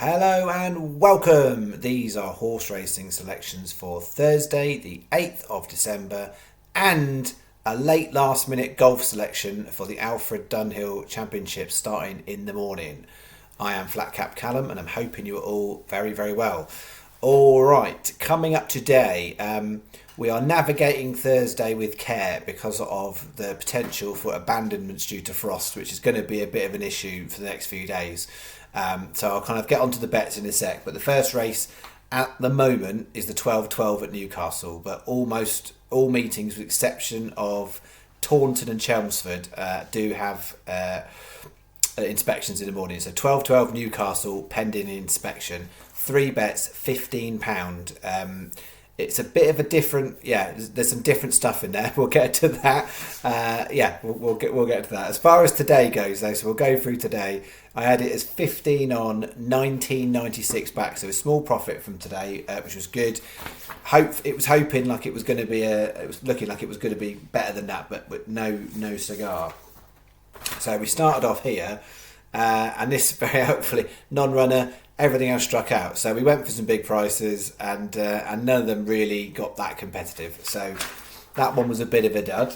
Hello and welcome. These are horse racing selections for Thursday, the 8th of December, and a late last minute golf selection for the Alfred Dunhill Championship starting in the morning. I am Flat Cap Callum and I'm hoping you are all very, very well. All right, coming up today, we are navigating Thursday with care because of the potential for abandonments due to frost, which is going to be a bit of an issue for the next few days. So I'll kind of get onto the bets in a sec, but the first race at the moment is the 12:12 at Newcastle, but almost all meetings, with exception of Taunton and Chelmsford, do have inspections in the morning. So 12:12 Newcastle pending inspection. 3 bets, £15. It's a bit of a different, there's some different stuff in there. We'll get to that. We'll get to that. As far as today goes, though, so we'll go through today. I had it as 15 on, 1996 back, so a small profit from today, which was good. It was looking like it was going to be better than that, but no cigar. So we started off here, and this very hopefully non-runner. Everything else struck out, so we went for some big prices, and none of them really got that competitive. So that one was a bit of a dud.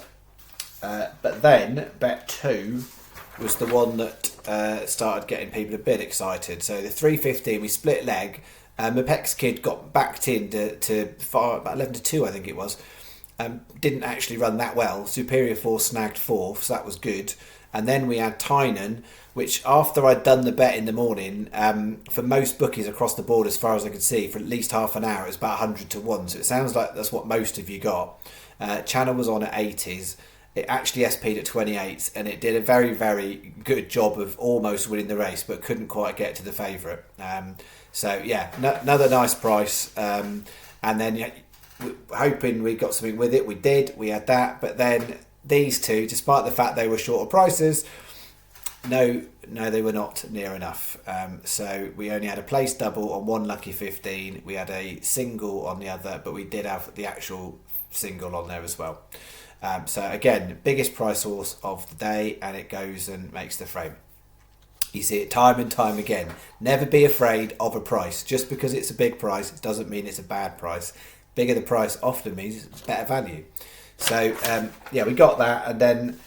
But then bet 2 was the one that started getting people a bit excited. So the 3:15, we split leg. Mapex Kid got backed in to about 11-2, I think it was. Didn't actually run that well. Superior Force snagged 4th, so that was good. And then we had Tynan, which after I'd done the bet in the morning, for most bookies across the board, as far as I could see, for at least half an hour, it was about 100 to 1. So it sounds like that's what most of you got. Channel was on at 80s. It actually SP'd at 28s, and it did a very, very good job of almost winning the race, but couldn't quite get to the favourite. Another nice price. And then hoping we got something with it. We did. We had that. But then these two, despite the fact they were shorter prices, no, they were not near enough. So we only had a place double on one lucky 15. We had a single on the other, but we did have the actual single on there as well. So again, biggest price horse of the day, and it goes and makes the frame. You see it time and time again. Never be afraid of a price. Just because it's a big price, it doesn't mean it's a bad price. Bigger the price often means it's better value. So we got that, and then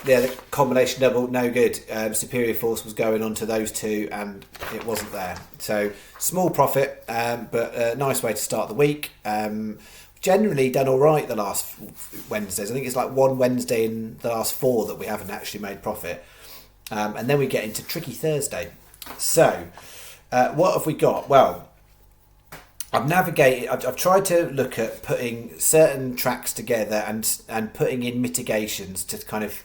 the combination double, no good. Superior Force was going on to those two, and it wasn't there. So small profit, but a nice way to start the week. Generally done all right the last Wednesdays. I think it's like one Wednesday in the last 4 that we haven't actually made profit. And then we get into Tricky Thursday. So what have we got? Well, I've tried to look at putting certain tracks together and putting in mitigations to kind of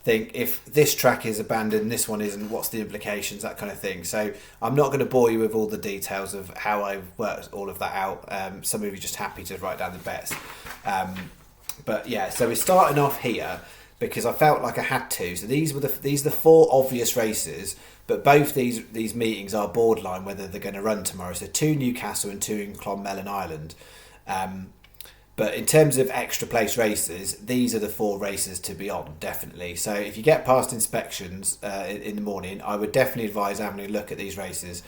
think, if this track is abandoned, this one isn't, what's the implications, that kind of thing. So I'm not going to bore you with all the details of how I've worked all of that out. Some of you are just happy to write down the bets. So we're starting off here because I felt like I had to. So these are the 4 obvious races, but both these meetings are borderline whether they're going to run tomorrow. So 2 Newcastle and 2 in Clonmel and Ireland. But in terms of extra place races, these are the 4 races to be on, definitely. So if you get past inspections in the morning, I would definitely advise having a look at these races.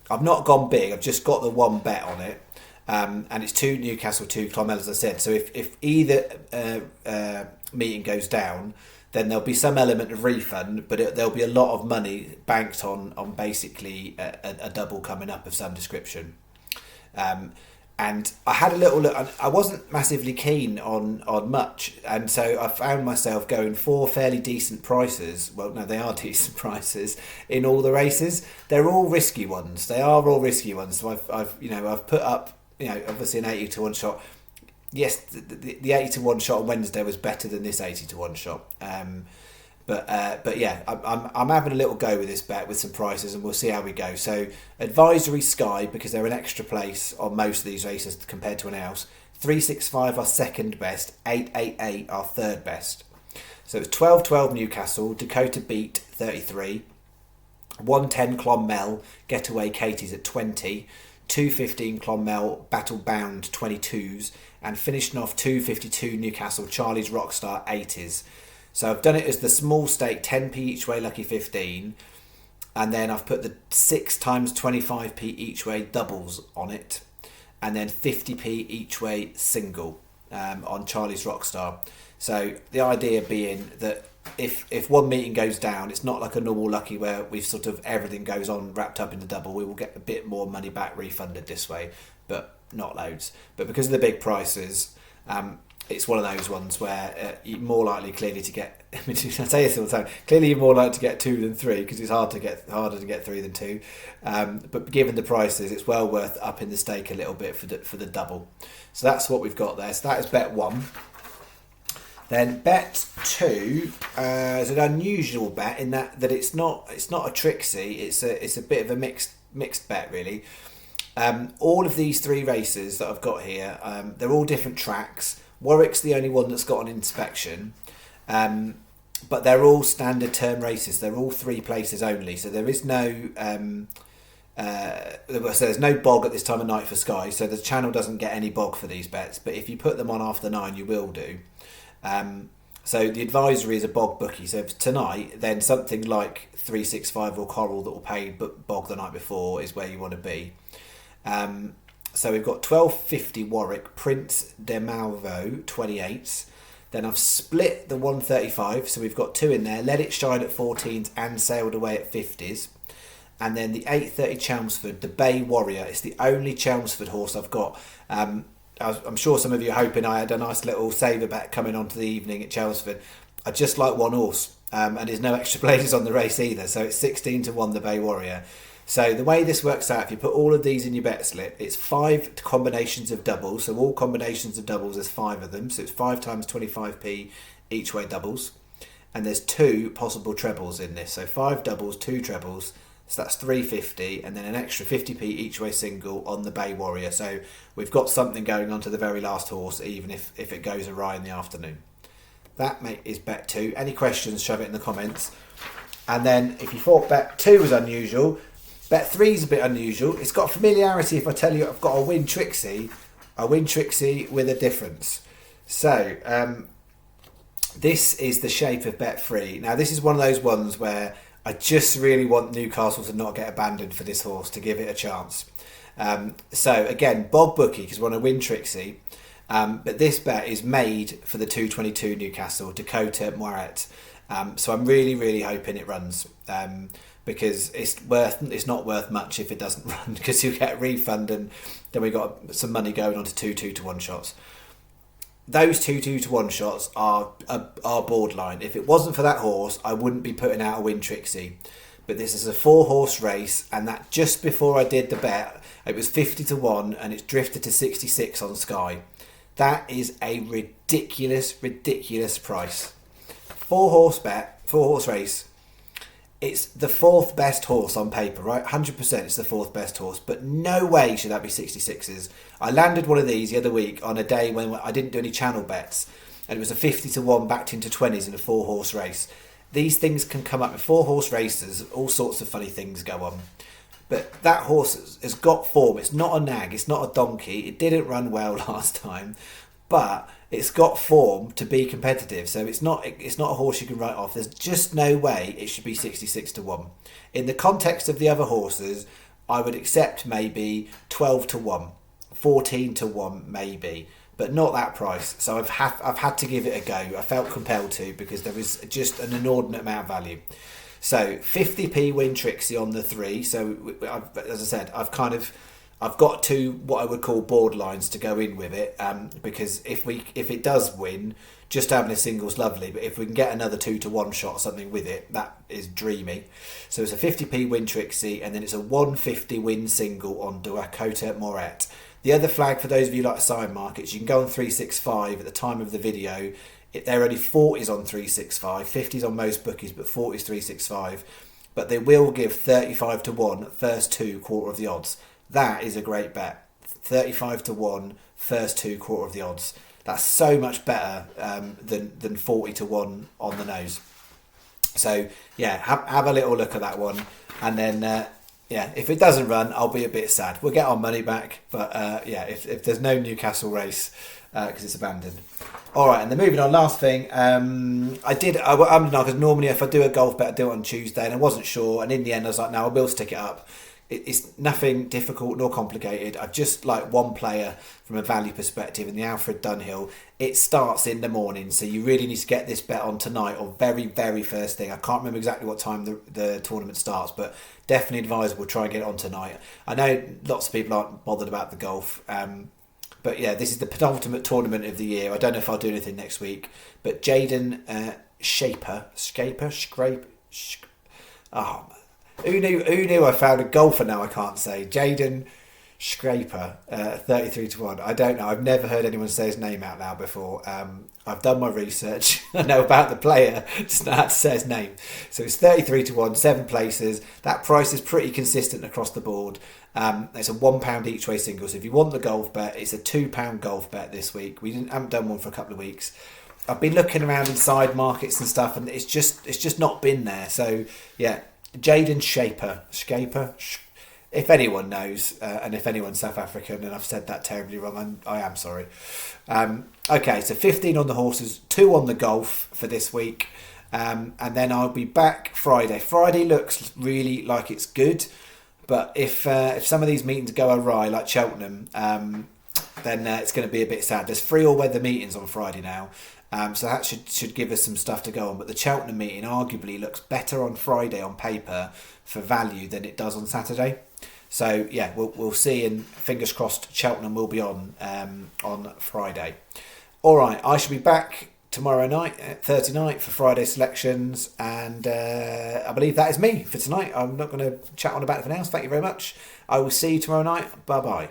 I've not gone big, I've just got the 1 bet on it. And it's 2 Newcastle, 2 Clonmel, as I said. So if either meeting goes down, then there'll be some element of refund, but there'll be a lot of money banked on basically a double coming up of some description. And I had a little look. I wasn't massively keen on much, and so I found myself going for fairly decent prices. Well, no, they are decent prices in all the races. They're all risky ones. They are all risky ones. So I've put up obviously an 80 to 1 shot. Yes, the 80 to 1 shot on Wednesday was better than this 80 to 1 shot. I'm having a little go with this bet with some prices, and we'll see how we go. So advisory Sky, because they're an extra place on most of these races compared to anyone else. 365 our second best, 888 our third best. So it's 12:12 Newcastle, Dakota Beat 33, 110 Clonmel, Getaway Katie's at 20, 215 Clonmel, Battle Bound 22s, and finishing off 252 Newcastle, Charlie's Rockstar 80s. So I've done it as the small stake, 10p each way, lucky 15. and then I've put the 6 times 25p each way doubles on it, and then 50p each way single on Charlie's Rockstar. So the idea being that if one meeting goes down, it's not like a normal lucky where we've sort of everything goes on wrapped up in the double. We will get a bit more money back refunded this way, but not loads. But because of the big prices, it's one of those ones where you're more likely clearly to get. I mean, I say this all the time. Clearly, you're more likely to get 2 than 3 because it's harder to get 3 than 2. But given the prices, it's well worth upping the stake a little bit for the double. So that's what we've got there. So that is bet 1. Then bet 2 is an unusual bet in that it's not a Trixie. It's a bit of a mixed bet really. All of these 3 races that I've got here, they're all different tracks. Warwick's the only one that's got an inspection, but they're all standard term races. They're all 3 places only, so there is no there's no bog at this time of night for Sky, so the channel doesn't get any bog for these bets. But if you put them on after 9, you will do. So the advisory is a bog bookie. So if tonight, then something like 365 or Coral that will pay bog the night before is where you want to be. So we've got 1250 Warwick, Prince de Malvo 28s. Then I've split the 135, so we've got 2 in there. Let It Shine at 14s and Sailed Away at 50s. And then the 830 Chelmsford, the Bay Warrior. It's the only Chelmsford horse I've got. I'm sure some of you are hoping I had a nice little saver bet coming onto the evening at Chelmsford. I just like one horse, and there's no extra places on the race either. So it's 16 to 1, the Bay Warrior. So the way this works out, if you put all of these in your bet slip, it's 5 combinations of doubles. So all combinations of doubles, there's 5 of them. So it's 5 times 25p each way doubles. And there's 2 possible trebles in this. So 5 doubles, 2 trebles. So that's 350, and then an extra 50p each way single on the Bay Warrior. So we've got something going on to the very last horse, even if it goes awry in the afternoon. That is bet 2. Any questions, shove it in the comments. And then if you thought bet 2 was unusual, bet 3 is a bit unusual. It's got familiarity. If I tell you I've got a win Trixie with a difference. So this is the shape of bet 3. Now this is one of those ones where I just really want Newcastle to not get abandoned for this horse, to give it a chance. So again, bog bookie because we want to win Trixie. But this bet is made for the 222 Newcastle, Dakota Moirette. So I'm really, really hoping it runs. Because it's not worth much if it doesn't run, because you get a refund, and then we got some money going on to 2 to 1 shots. Those 2 to 1 shots are borderline. If it wasn't for that horse, I wouldn't be putting out a win Trixie. But this is a 4-horse race, and that just before I did the bet, it was 50 to 1, and it's drifted to 66 on Sky. That is a ridiculous price. 4-horse race. It's the 4th best horse on paper, right? 100% it's the 4th best horse, but no way should that be 66s. I landed one of these the other week on a day when I didn't do any channel bets, and it was a 50 to 1 backed into 20s in a 4-horse race. These things can come up with 4-horse races, all sorts of funny things go on. But that horse has got form. It's not a nag, it's not a donkey. It didn't run well last time, but it's got form to be competitive, so it's not a horse you can write off. There's just no way it should be 66 to 1. In the context of the other horses, I would accept maybe 12 to 1, 14 to 1 maybe, but not that price. So I've had to give it a go. I felt compelled to, because there was just an inordinate amount of value. So 50p win Trixie on the 3. So as I said, I've got 2 what I would call borderlines to go in with it, because if it does win, just having a single's lovely, but if we can get another 2 to 1 shot or something with it, that is dreamy. So it's a 50p win Trixie, and then it's a 150 win single on Dakota Moirette. The other flag, for those of you like sign markets, you can go on 365 at the time of the video. They're only 40s on 365, 50s on most bookies, but 40s 365. But they will give 35 to 1 first 2 quarter of the odds. That is a great bet. 35 to 1 first 2 quarter of the odds. That's so much better than 40 to 1 on the nose. So yeah, have a little look at that one, and then if it doesn't run, I'll be a bit sad. We'll get our money back, but if there's no Newcastle race, because it's abandoned. All right, and then moving on, last thing, I'm not, because normally if I do a golf bet, I do it on Tuesday, and I wasn't sure, and in the end I was like, no, I will stick it up. It's nothing difficult nor complicated. I've just like one player from a value perspective in the Alfred Dunhill. It starts in the morning, so you really need to get this bet on tonight or very, very first thing. I can't remember exactly what time the tournament starts, but definitely advisable try and get it on tonight. I know lots of people aren't bothered about the golf, but yeah, this is the penultimate tournament of the year. I don't know if I'll do anything next week, but Jaden who knew I found a golfer now I can't say. Jaden Scraper, 33 to 1. I don't know. I've never heard anyone say his name out loud before. I've done my research. I know about the player, just not how to say his name. So it's 33 to 1, 7 places. That price is pretty consistent across the board. It's a £1 each way single. So if you want the golf bet, it's a £2 golf bet this week. Haven't done one for a couple of weeks. I've been looking around inside markets and stuff, and it's just not been there. So yeah. Jaden Schaper, if anyone knows, and if anyone's South African, and I've said that terribly wrong, I am sorry. Okay, so 15 on the horses, 2 on the golf for this week, and then I'll be back Friday. Friday looks really like it's good, but if some of these meetings go awry, like Cheltenham, then it's going to be a bit sad. There's 3 all-weather meetings on Friday now. So that should give us some stuff to go on. But the Cheltenham meeting arguably looks better on Friday on paper for value than it does on Saturday. So yeah, we'll see. And fingers crossed, Cheltenham will be on Friday. All right, I shall be back tomorrow night, Thursday night, for Friday selections. And I believe that is me for tonight. I'm not going to chat on about anything else. Thank you very much. I will see you tomorrow night. Bye bye.